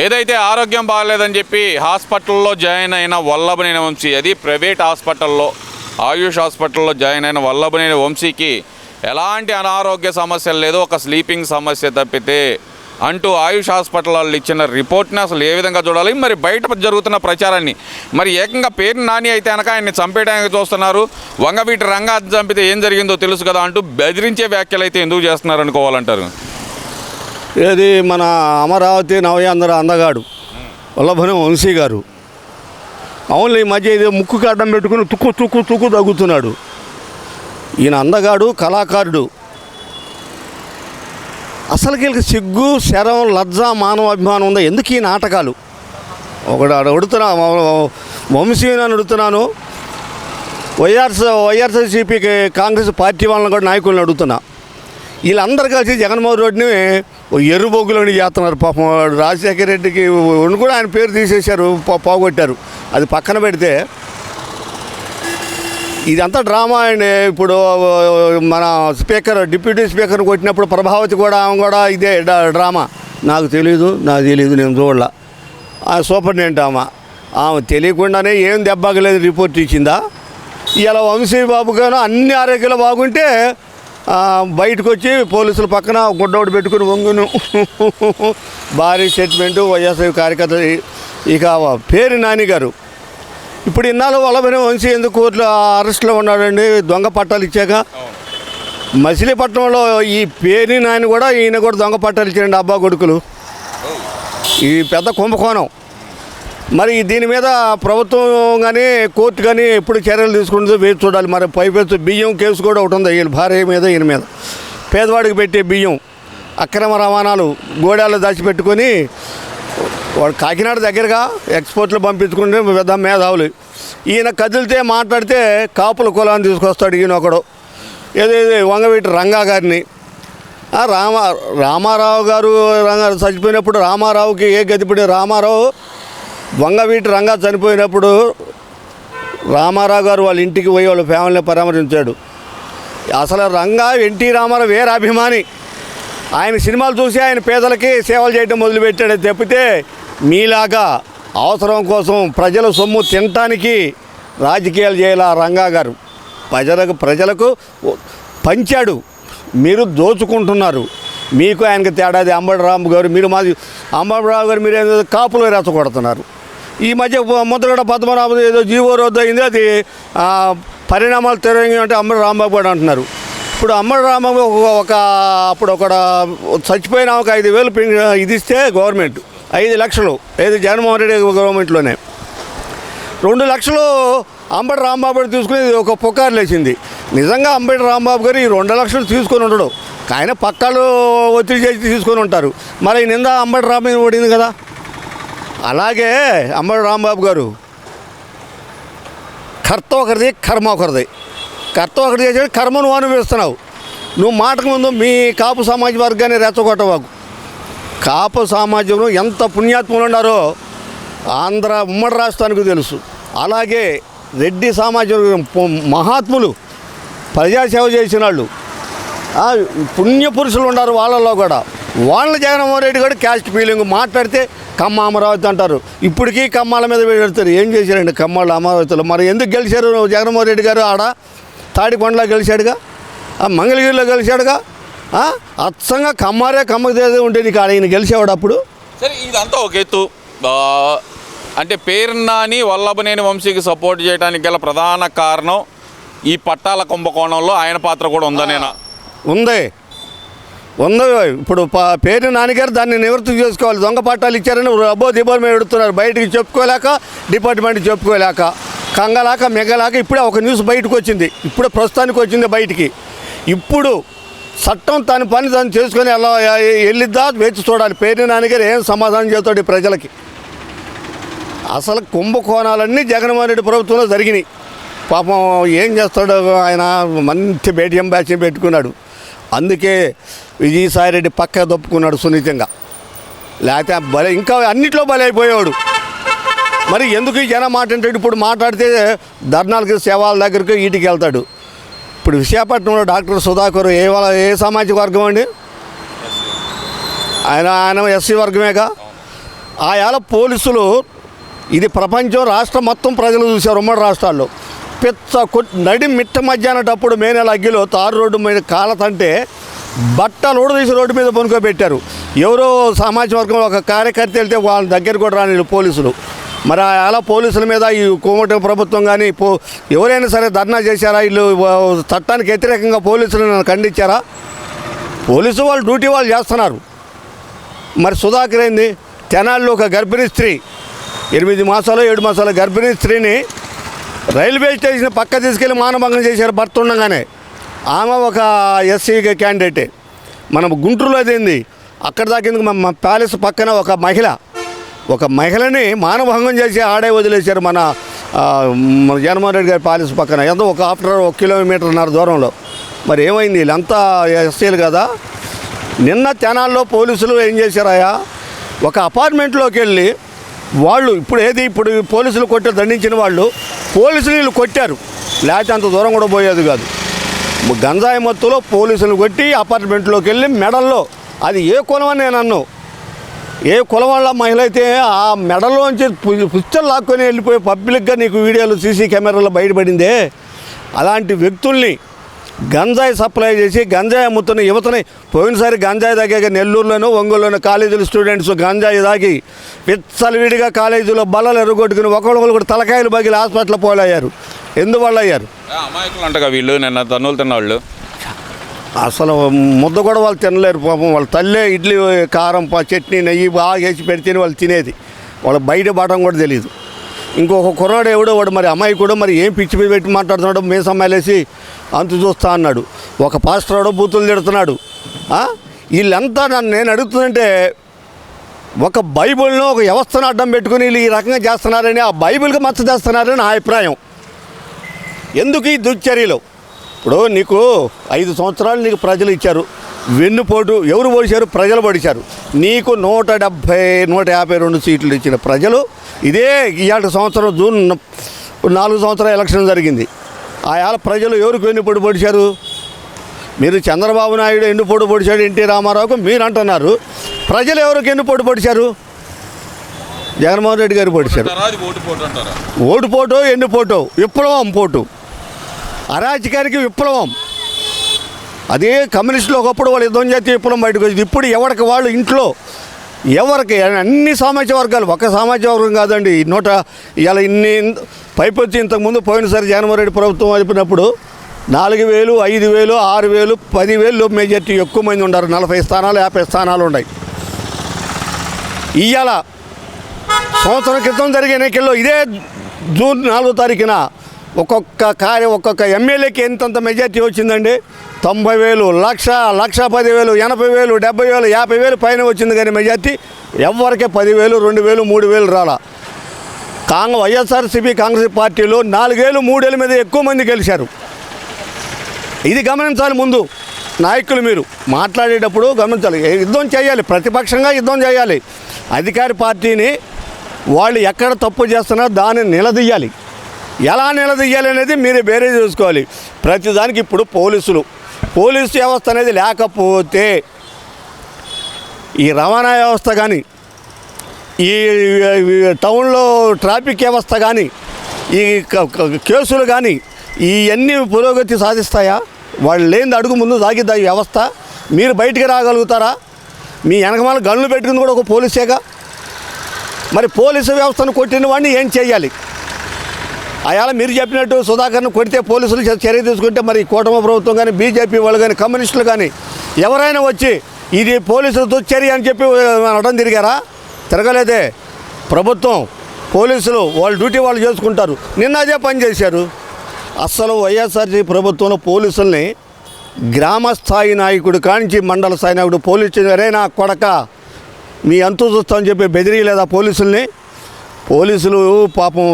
ఏదైతే ఆరోగ్యం బాగలేదని చెప్పి హాస్పిటల్లో జాయిన్ అయిన వల్లభనేని వంశీ, అది ప్రైవేట్ హాస్పిటల్లో ఆయుష్ హాస్పిటల్లో జాయిన్ అయిన వల్లభనేని వంశీకి ఎలాంటి అనారోగ్య సమస్యలు లేదు, ఒక స్లీపింగ్ సమస్య తప్పితే అంటూ ఆయుష్ హాస్పిటల్ వాళ్ళు ఇచ్చిన రిపోర్ట్ని అసలు ఏ విధంగా చూడాలి? మరి బయట జరుగుతున్న ప్రచారాన్ని మరి ఏకంగా పేరు నాని అయితే కనుక ఆయన్ని చంపేయడానికి చూస్తున్నారు, వంగవీటి రంగా చంపితే ఏం జరిగిందో తెలుసు కదా అంటూ బెదిరించే వ్యాఖ్యలు అయితే ఎందుకు చేస్తున్నారు అనుకోవాలంటారు? ఏది మన అమరావతి నవయాంధ్ర అందగాడు వల్లభనేని వంశీ గారు అవును ఈ మధ్య ఇది ముక్కుకి అడ్డం పెట్టుకుని తుక్కు తగ్గుతున్నాడు. ఈయన అందగాడు, కళాకారుడు. అసలుకి వీళ్ళకి సిగ్గు, శరం, లజ్జ, మానవ అభిమానం ఉందా? ఎందుకు ఈ నాటకాలు? ఒకటి అడుగుతున్నా, వంశీని అడుగుతున్నాను, వైఎస్ఆర్సీపీకి కాంగ్రెస్ పార్టీ వాళ్ళని కూడా నాయకులను అడుగుతున్నా. వీళ్ళందరూ కలిసి జగన్మోహన్ రెడ్డిని ఎర్రుబొగ్గులని చేస్తున్నారు. పాపం రాజశేఖర రెడ్డికి కూడా ఆయన పేరు తీసేశారు, పోగొట్టారు. అది పక్కన పెడితే ఇదంతా డ్రామా అండి. ఇప్పుడు మన స్పీకర్, డిప్యూటీ స్పీకర్ కొట్టినప్పుడు ప్రభావతి కూడా ఆమె కూడా ఇదే డ్రామా. నాకు తెలీదు, నేను చూడలా. సూపరింటెండెంట్ ఆమె తెలియకుండానే ఏం దెబ్బగలేదు రిపోర్ట్ ఇచ్చిందా? ఇలా వంశీ బాబు గాను అన్ని ఆరోగ్యాలు బాగుంటే బయటకు వచ్చి పోలీసుల పక్కన గుడ్డోడు పెట్టుకుని వంగును భారీ స్టేట్మెంటు వైఎస్ఆర్ కార్యకర్త. ఇక పేరు నాని గారు ఇప్పుడు ఇన్నాళ్ళు వల్లభనేని వంశీ ఎందుకు కోర్టులో అరెస్ట్లో ఉన్నాడండి? దొంగ పట్టాలు ఇచ్చాక. మచిలీపట్నంలో ఈ పేరు నాని కూడా ఈయన కూడా దొంగ పట్టాలు ఇచ్చారండి, అబ్బా కొడుకులు. ఈ పెద్ద కుంభకోణం. మరి దీని మీద ప్రభుత్వం కానీ కోర్టు కానీ ఎప్పుడు చర్యలు తీసుకుంటుందో వేచి చూడాలి. మరి పైపెచ్చు బియ్యం కేసు కూడా ఒకటి ఉంది వీళ్ళ భార్య మీద, ఈయన మీద. పేదవాడికి పెట్టే బియ్యం అక్రమ రవాణాలు గోడాలు దాచిపెట్టుకొని వాడు కాకినాడ దగ్గరగా ఎక్స్పోర్ట్లు పంపించుకుంటే పెద్ద మేధావులు. ఈయన కదిలితే మాట్లాడితే కాపుల కులాన్ని తీసుకొస్తాడు ఈయన ఒకడు. ఏదేది వంగవీటి రంగా గారిని, రామారావు గారు చచ్చిపోయినప్పుడు రామారావుకి ఏ గతిపడి రామారావు వంగవీటి రంగా చనిపోయినప్పుడు రామారావు గారు వాళ్ళ ఇంటికి పోయి వాళ్ళ ఫ్యామిలీని పరామర్శించాడు. అసలు రంగా ఎన్టీ రామారావు వేరే అభిమాని. ఆయన సినిమాలు చూసి ఆయన పేదలకి సేవలు చేయడం మొదలుపెట్టాడు తప్పితే మీలాగా అవసరం కోసం ప్రజల సొమ్ము తినటానికి రాజకీయాలు చేయాలి. రంగా గారు ప్రజలకు పంచాడు, మీరు దోచుకుంటున్నారు. మీకు ఆయనకి తేడాది. అంబటి రాంబాబు గారు మీరు మీరు కాపులు రెచ్చగొడుతున్నారు. ఈ మధ్య ముద్రగడ పద్మనాభం ఏదో జీవో రద్దు అయింది, అది పరిణామాలు తిరిగి అంటే అంబటి రాంబాబు గారు అంటున్నారు. ఇప్పుడు అంబటి రాంబాబు అప్పుడు ఒక చచ్చిపోయిన ఒక 5,000 ఇది ఇస్తే గవర్నమెంట్ 5 లక్షలు, ఏది జగన్మోహన్ రెడ్డి గవర్నమెంట్లోనే 2 లక్షలు అంబటి రాంబాబు తీసుకుని ఒక పుకారు లేచింది. నిజంగా అంబటి రాంబాబు గారు ఈ 2 లక్షలు తీసుకొని ఉండడు, ఆయన పక్కలు ఒత్తిడి చేసి తీసుకొని ఉంటారు. మరి నింద అంబటి రాంబాబు పడింది కదా. అలాగే అంబటి రాంబాబు గారు కర్త ఒకరిది, కర్మ ఒకరిది. కర్త ఒకటి చేసాడు, కర్మను అనుభవిస్తున్నావు. నువ్వు మాటకు ముందు మీ కాపు సమాజ వర్గాన్ని రెచ్చగొట్టవాకు. కాపు సమాజంలో ఎంత పుణ్యాత్ములు ఉన్నారో ఆంధ్ర ఉమ్మడి రాష్ట్రానికి తెలుసు. అలాగే రెడ్డి సమాజం మహాత్ములు, ప్రజాసేవ చేసిన వాళ్ళు, పుణ్యపురుషులు ఉన్నారు వాళ్ళల్లో కూడా. వాళ్ళ జగన్మోహన్ రెడ్డి కూడా క్యాస్ట్ ఫీలింగ్ మాట్లాడితే కమ్మ అమరావతి అంటారు. ఇప్పటికీ కమ్మాల మీద పెడతారు. ఏం చేశారండి కమ్మాళ్ళు అమరావతిలో? మరి ఎందుకు గెలిచారు జగన్మోహన్ రెడ్డి గారు? ఆడ తాడికొండలో గెలిచాడుగా, మంగళగిరిలో గెలిచాడుగా. అచ్చంగా కమ్మకు తేదే ఉంటే నీకు ఆడ ఈయన గెలిచేవాడు అప్పుడు. సరే, ఇదంతా ఒక ఎత్తు. అంటే పేరు నాని వల్లభనేని వంశీకి సపోర్ట్ చేయడానికి గల ప్రధాన కారణం ఈ పట్టాల కుంభకోణంలో ఆయన పాత్ర కూడా ఉందనేనా? ఉంది. ఇప్పుడు పేరు నాన్నగారు దాన్ని నివృత్తి చేసుకోవాలి. దొంగ పట్టాలు ఇచ్చారని అబ్బో దిబ్బోలు పెడుతున్నారు. బయటికి చెప్పుకోలేక, డిపార్ట్మెంట్ చెప్పుకోలేక, కంగలాక మెగలాక ఇప్పుడే ఒక న్యూస్ బయటకు వచ్చింది. ఇప్పుడే ప్రస్తుతానికి వచ్చింది బయటికి. ఇప్పుడు చట్టం తన పని తను చేసుకొని ఎలా వెళ్ళిద్దా వేచి చూడాలి. పేరు నాన్నగారు ఏం సమాధానం చెబుతాడు ప్రజలకి. అసలు కుంభకోణాలన్నీ జగన్మోహన్ రెడ్డి ప్రభుత్వంలో జరిగినాయి. పాపం ఏం చేస్తాడు ఆయన? మంచి బేటిఎం బ్యాచ్ పెట్టుకున్నాడు. అందుకే విజయసాయిరెడ్డి పక్క దొప్పుకున్నాడు సున్నితంగా. లేకపోతే బలే ఇంకా అన్నిట్లో బలైపోయాడు. మరి ఎందుకు ఈ జనం మాట్లాడతాడు? ఇప్పుడు మాట్లాడితే ధర్నాలకి, సేవల దగ్గరికి వీటికి వెళ్తాడు. ఇప్పుడు విశాఖపట్నంలో డాక్టర్ సుధాకర్ ఏ సామాజిక వర్గం అండి? ఆయన ఎస్సీ వర్గమేగా. ఆయాల పోలీసులు ఇది ప్రపంచం రాష్ట్రం మొత్తం ప్రజలు చూశారు. ఉమ్మడి రాష్ట్రాల్లో నడి మిట్ట మధ్యాహ్నటప్పుడు మే నెల అగ్గిలో తారు రోడ్డు మీద కాలతంటే బట్టలు తీసి రోడ్డు మీద పనుకోబెట్టారు. ఎవరో సామాజిక వర్గంలో ఒక కార్యకర్త వెళ్తే వాళ్ళ దగ్గర కూడా రాని పోలీసులు. మరి అలా పోలీసుల మీద ఈ కోమటి ప్రభుత్వం కానీ ఎవరైనా సరే ధర్నా చేశారా? వీళ్ళు చట్టానికి వ్యతిరేకంగా పోలీసులను ఖండించారా? పోలీసు వాళ్ళు డ్యూటీ వాళ్ళు చేస్తున్నారు. మరి సుధాకర్ ఏంది? తెనాల్లో ఒక గర్భిణీ స్త్రీ 8 మాసాలు 7 మాసాల గర్భిణీ స్త్రీని రైల్వే స్టేషన్ పక్క తీసుకెళ్ళి మానభంగం చేశారు భర్త ఉండగానే. ఆమె ఒక ఎస్సీ క్యాండిడేటే. మనం గుంటూరులో అదేంది అక్కడ దాకేందుకు మా ప్యాలెస్ పక్కన ఒక మహిళని మానభంగం చేసి ఆడే వదిలేశారు మన జగన్మోహన్ రెడ్డి గారి ప్యాలెస్ పక్కన. ఎంతో ఒక 1 కిలోమీటర్న్నర దూరంలో. మరి ఏమైంది? వీళ్ళంతా ఎస్సీలు కదా. నిన్న తెనాల్లో పోలీసులు ఏం చేశారాయా? ఒక అపార్ట్మెంట్లోకి వెళ్ళి వాళ్ళు ఇప్పుడు పోలీసులు దండించిన వాళ్ళు పోలీసులు వీళ్ళు కొట్టారు. లేకపోతే అంత దూరం కూడా పోయేది కాదు. గంజాయి మత్తులో పోలీసులు కొట్టి అపార్ట్మెంట్లోకి వెళ్ళి మెడల్లో, అది ఏ కులం అని నేను అన్నాను, ఏ కులం వాళ్ళ మహిళ అయితే ఆ మెడలోంచి పుస్తలు లాక్కొని వెళ్ళిపోయి పబ్లిక్గా నీకు వీడియోలు సీసీ కెమెరాలో బయటపడిందే. అలాంటి వ్యక్తుల్ని గంజాయి సప్లై చేసి గంజాయి అమ్ముతున్న యువతని పోయినసారి గంజాయి తాగాక నెల్లూరులోనూ ఒంగోలులోనూ కాలేజీలు స్టూడెంట్స్ గంజాయి తాగి విచ్చలవిడిగా కాలేజీలో బల్లలు ఎరగొట్టుకుని ఒకళ్ళు కూడా తలకాయలు బగిలి హాస్పిటల్ పోలయ్యారు. ఎందువల్ల అయ్యారు? అమాయకులు అంటగా వీళ్ళు నిన్న తన్నులు తిన్నవాళ్ళు. అసలు ముద్ద కూడా వాళ్ళు తినలేరు పాపం. వాళ్ళ తల్లే ఇడ్లీ కారం చట్నీ నెయ్యి బాగా వేసి పెడితేనే వాళ్ళు తినేది. వాళ్ళ బయట బాటం కూడా తెలియదు. ఇంకొక కుర్రాడు వాడు మరి అమ్మాయి కూడా మరి ఏం పిచ్చి పెట్టి మాట్లాడుతున్నాడు, మీసమ్మాయిలేసి అంతు చూస్తా అన్నాడు. ఒక పాస్టర్ బూతులు తిడుతున్నాడు. వీళ్ళంతా నేను అడుగుతుందంటే ఒక బైబిల్ను ఒక వ్యవస్థను అడ్డం పెట్టుకుని వీళ్ళు ఈ రకంగా చేస్తున్నారని, ఆ బైబిల్కి మచ్చ చేస్తున్నారని నా అభిప్రాయం. ఎందుకు ఈ దుశ్చర్యలు? ఇప్పుడు నీకు 5 సంవత్సరాలు నీకు ప్రజలు ఇచ్చారు. వెన్నుపోటు ఎవరు పొడిచారు? ప్రజలు పొడిచారు. నీకు 152 సీట్లు ఇచ్చిన ప్రజలు ఇదే ఇవాళ సంవత్సరం జూన్ 4 సంవత్సరాల ఎలక్షన్ జరిగింది. ఆయాల ప్రజలు ఎవరికి వెన్నుపోటు పొడిచారు? మీరు చంద్రబాబు నాయుడు ఎన్నుపోటు పొడిచాడు ఎన్టీ రామారావుకు మీరు అంటున్నారు. ప్రజలు ఎవరికి ఎన్నుపోటు పొడిచారు? జగన్మోహన్ రెడ్డి గారు పొడిచారు. ఓటుపోటు ఎన్నుపోటు విప్లవం పోటు, అరాచకానికి విప్లవం. అదే కమ్యూనిస్టులు ఒకప్పుడు వాళ్ళు యుద్ధం చేతి విప్లవం బయటకు వచ్చింది. ఇప్పుడు ఎవరికి వాళ్ళు ఇంట్లో ఎవరికి అన్ని సామాజిక వర్గాలు, ఒక సామాజిక వర్గం కాదండి. ఇలా ఇన్ని పైపొచ్చి ఇంతకుముందు పోయినసారి జగన్మోహన్ రెడ్డి ప్రభుత్వం అయిపోయినప్పుడు 4,000, 5,000, 6,000, 10,000 మెజార్టీ ఎక్కువ మంది ఉన్నారు. 40 స్థానాలు 50 స్థానాలు ఉన్నాయి. ఇవాళ సంవత్సరం క్రితం జరిగే ఎన్నికల్లో ఇదే జూన్ 4వ తారీఖున ఒక్కొక్క ఎమ్మెల్యేకి ఎంతంత మెజార్టీ వచ్చిందండి? 90,000, 1,10,000, 80,000, 70,000, 50,000 పైన వచ్చింది. కానీ మెజార్టీ ఎవరికే 10,000, 2,000, 3,000 రాలా. వైఎస్ఆర్సీపీ కాంగ్రెస్ పార్టీలో 4,000, 3,000 మీద ఎక్కువ మంది గెలిచారు. ఇది గమనించాలి. ముందు నాయకులు మీరు మాట్లాడేటప్పుడు గమనించాలి. యుద్ధం చేయాలి, ప్రతిపక్షంగా యుద్ధం చేయాలి. అధికార పార్టీని వాళ్ళు ఎక్కడ తప్పు చేస్తున్నా దాన్ని నిలదీయాలి. ఎలా నిలదీయాలి అనేది మీరే వేరే చూసుకోవాలి. ప్రతిదానికి ఇప్పుడు పోలీసు వ్యవస్థ అనేది లేకపోతే ఈ రవాణా వ్యవస్థ కానీ, ఈ టౌన్లో ట్రాఫిక్ వ్యవస్థ కానీ, ఈ కేసులు కానీ ఇవన్నీ పురోగతి సాధిస్తాయా? వాళ్ళు లేని అడుగు ముందు సాగిద్దా ఈ వ్యవస్థ? మీరు బయటికి రాగలుగుతారా? మీ వెనకమాల గన్నులు పెట్టుకుంది కూడా ఒక పోలీసేగా. మరి పోలీసు వ్యవస్థను కొట్టిన వాడిని ఏం చేయాలి? అయాల మీరు చెప్పినట్టు సుధాకర్ను కొడితే పోలీసులు చర్య తీసుకుంటే మరి కూటమి ప్రభుత్వం కానీ, బీజేపీ వాళ్ళు కానీ, కమ్యూనిస్టులు కానీ ఎవరైనా వచ్చి ఇది పోలీసులు దుశ్చర్య అని చెప్పి అడ్డం తిరిగారా? తిరగలేదే. ప్రభుత్వం పోలీసులు వాళ్ళ డ్యూటీ వాళ్ళు చేసుకుంటారు. నిన్న అదే పని చేశారు. అస్సలు వైఎస్ఆర్సీ ప్రభుత్వంలో పోలీసుల్ని గ్రామ స్థాయి నాయకుడు కానించి మండల స్థాయి నాయకుడు పోలీసు నా కొడక మీ అంతు చూస్తామని చెప్పి బెదిరియలేదా పోలీసుల్ని? పోలీసులు పాపం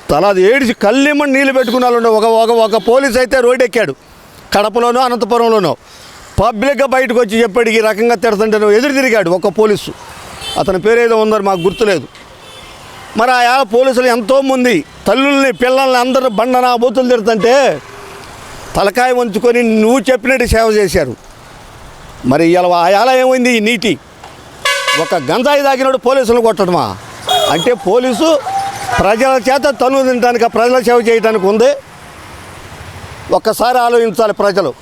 తల ఏడిచి కళ్ళేమని నీళ్ళు పెట్టుకున్న వాళ్ళు ఒక పోలీసు అయితే రోడ్డు ఎక్కాడు. కడపలోనో అనంతపురంలోనో పబ్లిక్గా బయటకు వచ్చి చెప్పాడు ఈ రకంగా తిడుతుంటే ఎదురు తిరిగాడు ఒక పోలీసు. అతని పేరేదో ఉందని మాకు గుర్తులేదు. మరి ఆ పోలీసులు ఎంతోమంది తల్లుల్ని పిల్లల్ని అందరూ బండన బూతులు తిడుతుంటే తలకాయ వంచుకొని నువ్వు చెప్పినట్టు సేవ చేశారు. మరి ఇలా ఆ ఏమైంది ఈ నీతి? ఒక గంజాయి తాగినప్పుడు పోలీసులను కొట్టడమా? అంటే పోలీసు ప్రజల చేత తను తినడానికి ప్రజల సేవ చేయడానికి ఉంది. ఒక్కసారి ఆలోచించాలి ప్రజలు.